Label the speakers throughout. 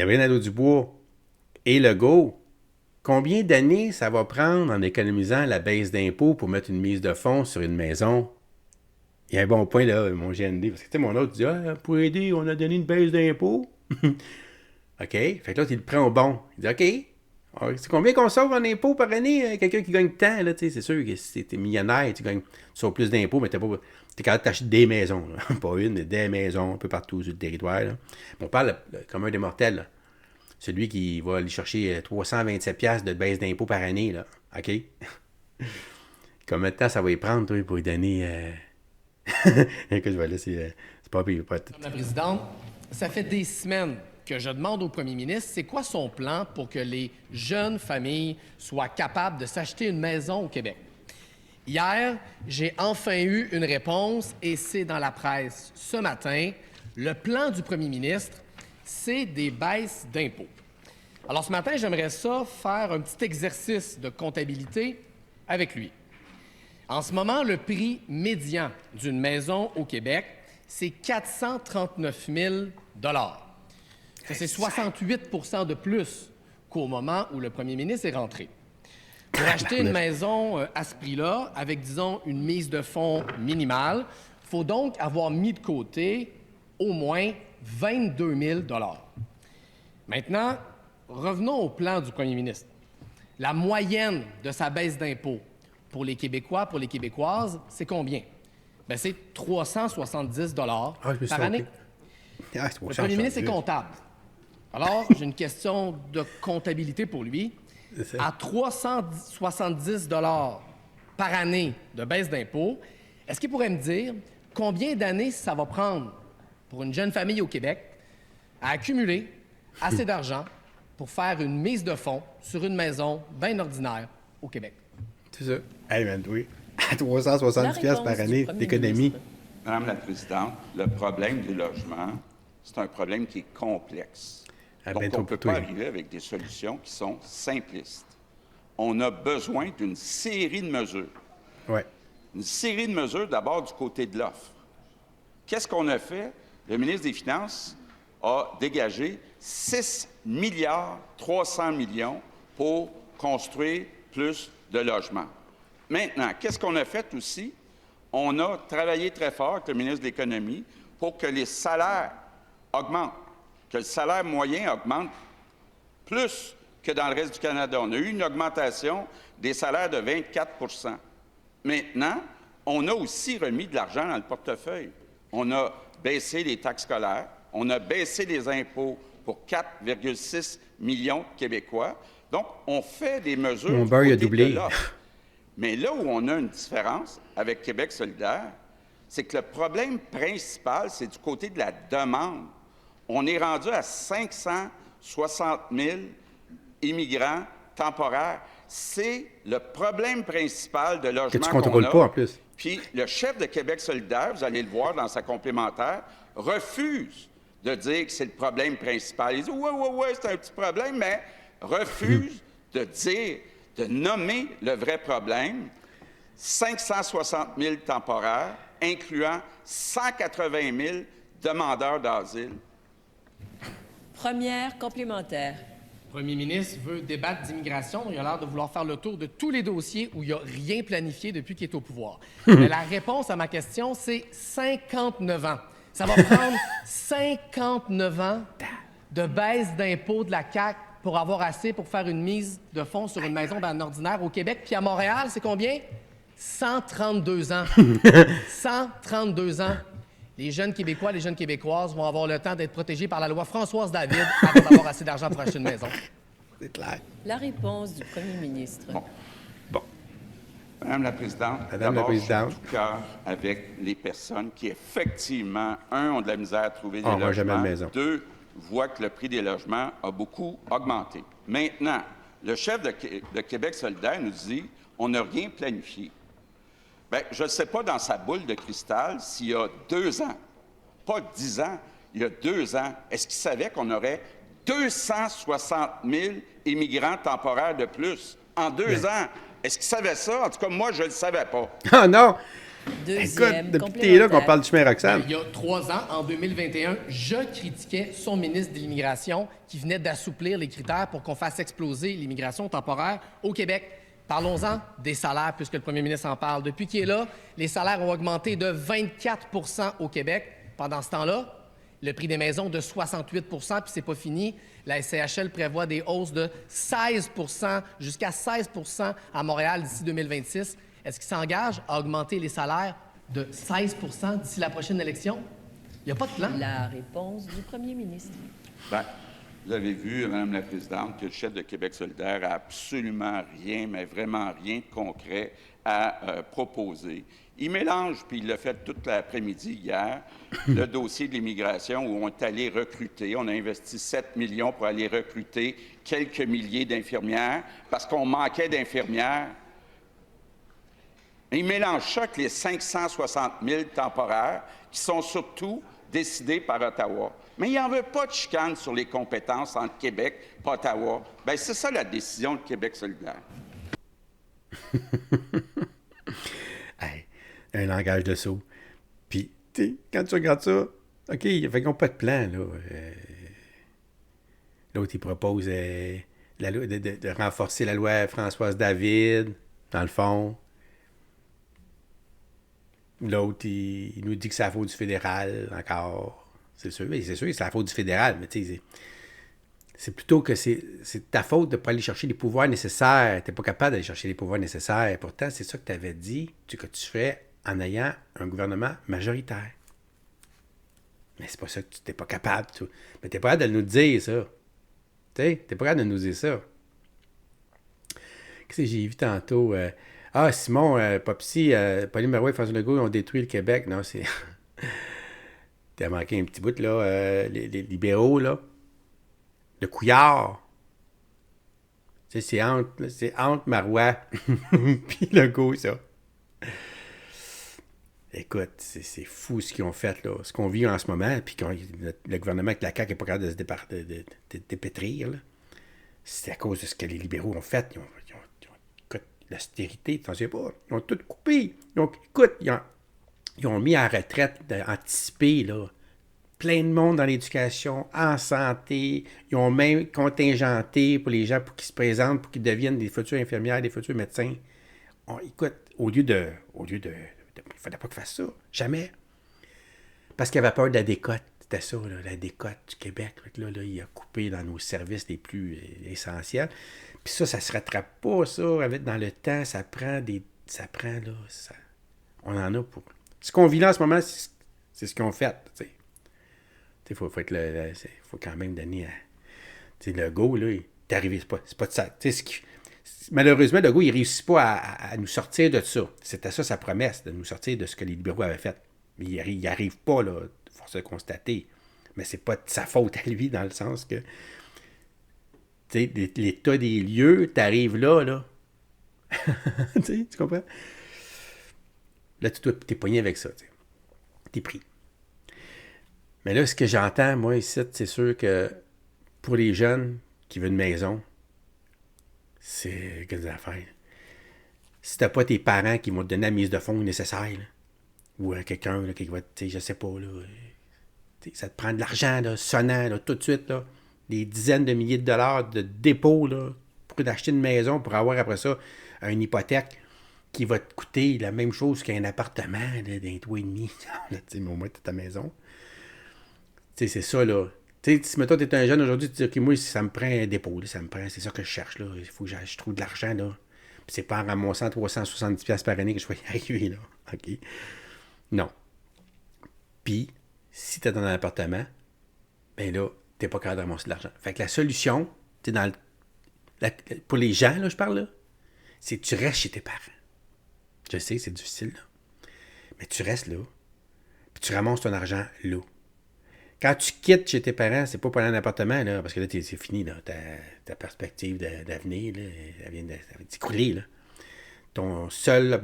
Speaker 1: Gabriel Nadeau-Dubois et Legault, combien d'années ça va prendre en économisant la baisse d'impôts pour mettre une mise de fonds sur une maison? Il y a un bon point là, mon GND, parce que tu sais, mon autre dit pour aider, on a donné une baisse d'impôts. OK. Fait que là, il le prend au bon. Il dit OK. Alors, c'est combien qu'on sauve en impôts par année? Quelqu'un qui gagne tant, là, tu sais, c'est sûr que si t'es millionnaire, tu sauves plus d'impôts, mais t'es capable d'acheter des maisons, là. Pas une, mais des maisons un peu partout sur le territoire. Là. On parle comme un des mortels, là. Celui qui va aller chercher 327$ de baisse d'impôts par année, là. OK? Combien de temps ça va y prendre, toi, pour y donner... Écoute, je vais laisser... c'est pas pire.
Speaker 2: Madame la Présidente, ça fait des semaines que je demande au premier ministre c'est quoi son plan pour que les jeunes familles soient capables de s'acheter une maison au Québec. Hier, j'ai enfin eu une réponse et c'est dans la presse ce matin. Le plan du premier ministre, c'est des baisses d'impôts. Alors ce matin, j'aimerais ça faire un petit exercice de comptabilité avec lui. En ce moment, le prix médian d'une maison au Québec, c'est 439 000 $. Ça, c'est 68 % de plus qu'au moment où le premier ministre est rentré. Pour acheter une maison à ce prix-là, avec, disons, une mise de fonds minimale, il faut donc avoir mis de côté au moins 22 000 $. Maintenant, revenons au plan du premier ministre. La moyenne de sa baisse d'impôts pour les Québécois, pour les Québécoises, c'est combien? Bien, c'est 370 $ par année. Le premier ministre est comptable. Alors, j'ai une question de comptabilité pour lui. À 370 $ par année de baisse d'impôts, est-ce qu'il pourrait me dire combien d'années ça va prendre pour une jeune famille au Québec à accumuler assez d'argent pour faire une mise de fonds sur une maison bien ordinaire au Québec?
Speaker 1: C'est ça. Hey, man, oui. À 370$ par année d'économie.
Speaker 3: Madame la Présidente, le problème du logement, c'est un problème qui est complexe. Donc, on ne peut pas arriver avec des solutions qui sont simplistes. On a besoin d'une série de mesures.
Speaker 1: Ouais.
Speaker 3: Une série de mesures, d'abord, du côté de l'offre. Qu'est-ce qu'on a fait? Le ministre des Finances a dégagé 6 milliards 300 millions pour construire plus de logements. Maintenant, qu'est-ce qu'on a fait aussi? On a travaillé très fort avec le ministre de l'Économie pour que les salaires augmentent, que le salaire moyen augmente plus que dans le reste du Canada. On a eu une augmentation des salaires de 24 %. Maintenant, on a aussi remis de l'argent dans le portefeuille. On a baissé les taxes scolaires, on a baissé les impôts pour 4,6 millions de Québécois. Donc, on fait des mesures.
Speaker 1: Mon beurre a doublé.
Speaker 3: Mais là où on a une différence avec Québec solidaire, c'est que le problème principal, c'est du côté de la demande. On est rendu à 560 000 immigrants temporaires. C'est le problème principal de logement
Speaker 1: que tu contrôles pas, en plus.
Speaker 3: Puis le chef de Québec solidaire, vous allez le voir dans sa complémentaire, refuse de dire que c'est le problème principal. Il dit « Oui, c'est un petit problème », mais refuse de dire, de nommer le vrai problème. 560 000 temporaires, incluant 180 000 demandeurs d'asile.
Speaker 4: Première complémentaire.
Speaker 2: Le premier ministre veut débattre d'immigration. Il a l'air de vouloir faire le tour de tous les dossiers où il n'y a rien planifié depuis qu'il est au pouvoir. Mais la réponse à ma question, c'est 59 ans. Ça va prendre 59 ans de baisse d'impôts de la CAQ pour avoir assez pour faire une mise de fonds sur une maison dans ordinaire au Québec. Puis à Montréal, c'est combien? 132 ans. 132 ans. Les jeunes Québécois, les jeunes Québécoises vont avoir le temps d'être protégés par la loi Françoise David avant d'avoir assez d'argent pour acheter une maison.
Speaker 1: C'est clair.
Speaker 4: La réponse du premier ministre.
Speaker 3: Bon. Madame la Présidente,
Speaker 1: Madame la Présidente,
Speaker 3: je suis de cœur avec les personnes qui, effectivement, un, ont de la misère à trouver des logements,
Speaker 1: jamais de maison.
Speaker 3: Deux, voient que le prix des logements a beaucoup augmenté. Maintenant, le chef de Québec solidaire nous dit « on n'a rien planifié ». Bien, je ne sais pas dans sa boule de cristal s'il y a 2 ans, pas 10 ans, il y a 2 ans, est-ce qu'il savait qu'on aurait 260 000 immigrants temporaires de plus en 2 ans? Est-ce qu'il savait ça? En tout cas, moi, je ne le savais pas.
Speaker 1: Ah non!
Speaker 4: Deuxième
Speaker 1: Écoute, depuis que t'es là qu'on
Speaker 4: complémentaire.
Speaker 1: parle du chemin Roxane.
Speaker 2: Il y a 3 ans, en 2021, je critiquais son ministre de l'Immigration qui venait d'assouplir les critères pour qu'on fasse exploser l'immigration temporaire au Québec. Parlons-en des salaires, puisque le premier ministre en parle. Depuis qu'il est là, les salaires ont augmenté de 24 au Québec. Pendant ce temps-là, le prix des maisons de 68 puis c'est pas fini. La SCHL prévoit des hausses de 16 jusqu'à 16 à Montréal d'ici 2026. Est-ce qu'il s'engage à augmenter les salaires de 16 d'ici la prochaine élection? Il n'y a pas de plan.
Speaker 4: La réponse du premier ministre.
Speaker 3: Bien, vous avez vu, Mme la Présidente, que le chef de Québec solidaire n'a absolument rien, mais vraiment rien de concret à proposer. Il mélange, puis il l'a fait toute l'après-midi hier, le dossier de l'immigration où on est allé recruter. On a investi 7 millions pour aller recruter quelques milliers d'infirmières parce qu'on manquait d'infirmières. Il mélange ça avec les 560 000 temporaires qui sont surtout décidés par Ottawa. Mais il n'en veut pas de chicane sur les compétences entre Québec et Ottawa. Bien, c'est ça la décision de Québec solidaire.
Speaker 1: Hey, un langage de saut. Puis, tu sais, quand tu regardes ça, OK, fait qu'ils n'ont pas de plan, là. L'autre, il propose la loi de renforcer la loi Françoise David, dans le fond. L'autre, il nous dit que c'est la faute du fédéral, encore. C'est sûr, c'est la faute du fédéral, mais tu sais, c'est plutôt que c'est ta faute de ne pas aller chercher les pouvoirs nécessaires. Tu n'es pas capable d'aller chercher les pouvoirs nécessaires. Pourtant, c'est ça que tu avais dit que tu ferais en ayant un gouvernement majoritaire. Mais c'est pas ça que tu n'es pas capable. Mais tu n'es pas capable de nous dire, ça. Tu sais, tu n'es pas capable de nous dire ça. Qu'est-ce que j'ai vu tantôt? Simon, Popsi, Pauline Marois et François Legault ont détruit le Québec. Non, c'est... T'as manqué un petit bout, là. Les libéraux, là. Le Couillard. Tu sais, c'est entre Marois puis Legault, ça. Écoute, c'est fou ce qu'ils ont fait, là. Ce qu'on vit en ce moment, puis le gouvernement avec la CAQ n'est pas capable de se dépétrir, là. C'est à cause de ce que les libéraux ont fait. Écoute, l'austérité, tu n'en sais pas. Ils ont tout coupé. Ils ont mis en retraite anticipée, là. Plein de monde dans l'éducation, en santé. Ils ont même contingenté pour les gens pour qu'ils se présentent, pour qu'ils deviennent des futurs infirmières, des futurs médecins. Écoute, au lieu de il ne fallait pas qu'ils fassent ça. Jamais. Parce qu'il avait peur de la décote. C'était ça, là, la décote du Québec. Là, il a coupé dans nos services les plus essentiels. Puis ça ne se rattrape pas, ça. Dans le temps, ça prend, on en a pour... Ce qu'on vit là en ce moment, c'est ce qu'ils ont fait, tu sais. Il faut quand même donner à... Tu sais, Legault, là, il est arrivé, c'est pas de ça. Malheureusement, Legault, il ne réussit pas à nous sortir de ça. C'était ça sa promesse, de nous sortir de ce que les libéraux avaient fait. Mais il n'y arrive pas, là, force de constater. Mais c'est pas de sa faute à lui, dans le sens que, tu sais, l'état des lieux, t'arrives là. Tu comprends? Là, t'es poigné avec ça, tu sais. T'es pris. Mais là, ce que j'entends, moi, ici, c'est sûr que pour les jeunes qui veulent une maison, c'est quelle affaire. Si t'as pas tes parents qui vont te donner la mise de fonds nécessaire, là, ou quelqu'un là, qui va, tu sais, je sais pas, là, ça te prend de l'argent, là, sonnant, là, tout de suite, là, des dizaines de milliers de dollars de dépôt, là, pour acheter une maison, pour avoir après ça une hypothèque qui va te coûter la même chose qu'un appartement là, d'un toit et demi. Tu sais, mais au moins, t'as ta maison. Tu sais, c'est ça, là. Tu sais, si, mettons, t'es un jeune aujourd'hui, tu te dis, OK, moi, ça me prend un dépôt, là, c'est ça que je cherche, là. Il faut que je trouve de l'argent, là. Puis c'est pas en ramassant 370$ par année que je vais y arriver, là. OK? Non. Puis, si t'es dans un appartement, ben là, t'es pas capable de ramasser de l'argent. Fait que la solution, t'es dans pour les gens, là, je parle, là, c'est que tu restes chez tes parents. Je sais, c'est difficile, là. Mais tu restes là, puis tu ramasses ton argent là. Quand tu quittes chez tes parents, c'est pas pour aller en appartement, là, parce que là, c'est fini, là. Ta perspective d'avenir, là, elle vient d'écrouler, là. Ton seul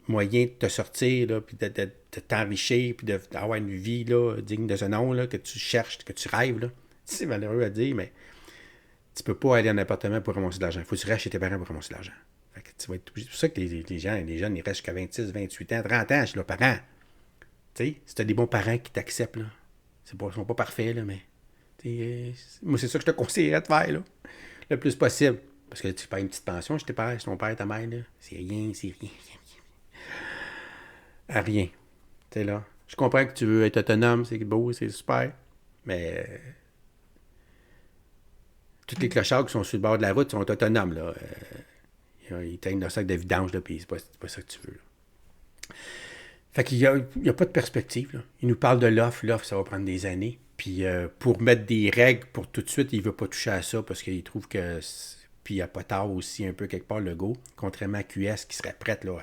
Speaker 1: moyen de te sortir, là, puis de t'enrichir, puis d'avoir une vie, là, digne de ce nom, là, que tu cherches, que tu rêves, là. C'est malheureux à dire, mais tu peux pas aller en appartement pour ramasser de l'argent. Il faut que tu restes chez tes parents pour ramasser de l'argent. Fait que tu vas être obligé. C'est pour ça que les jeunes, ils restent jusqu'à 26, 28 ans, 30 ans chez leurs parents. Tu sais, si tu as des bons parents qui t'acceptent, là, ils ne sont pas parfaits, là, mais moi, c'est ça que je te conseillerais de faire, là, le plus possible. Parce que tu payes une petite pension chez ton père et ta mère, là. C'est rien. À rien. Tu sais, là. Je comprends que tu veux être autonome, c'est beau, c'est super, mais tous les clochards qui sont sur le bord de la route sont autonomes, là. Ils teignent leur sac de vidange, là, puis c'est pas ça que tu veux, là. Fait qu'il n'y a pas de perspective, là. Il nous parle de l'offre. L'offre, ça va prendre des années. Puis pour mettre des règles pour tout de suite, il ne veut pas toucher à ça parce qu'il trouve que... Puis il n'y a pas tard aussi un peu quelque part, Legault, contrairement à QS qui serait prête là,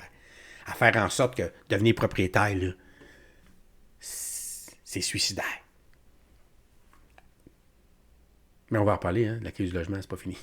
Speaker 1: à faire en sorte que devenir propriétaire, là, c'est suicidaire. Mais on va en reparler, hein? La crise du logement, c'est pas fini.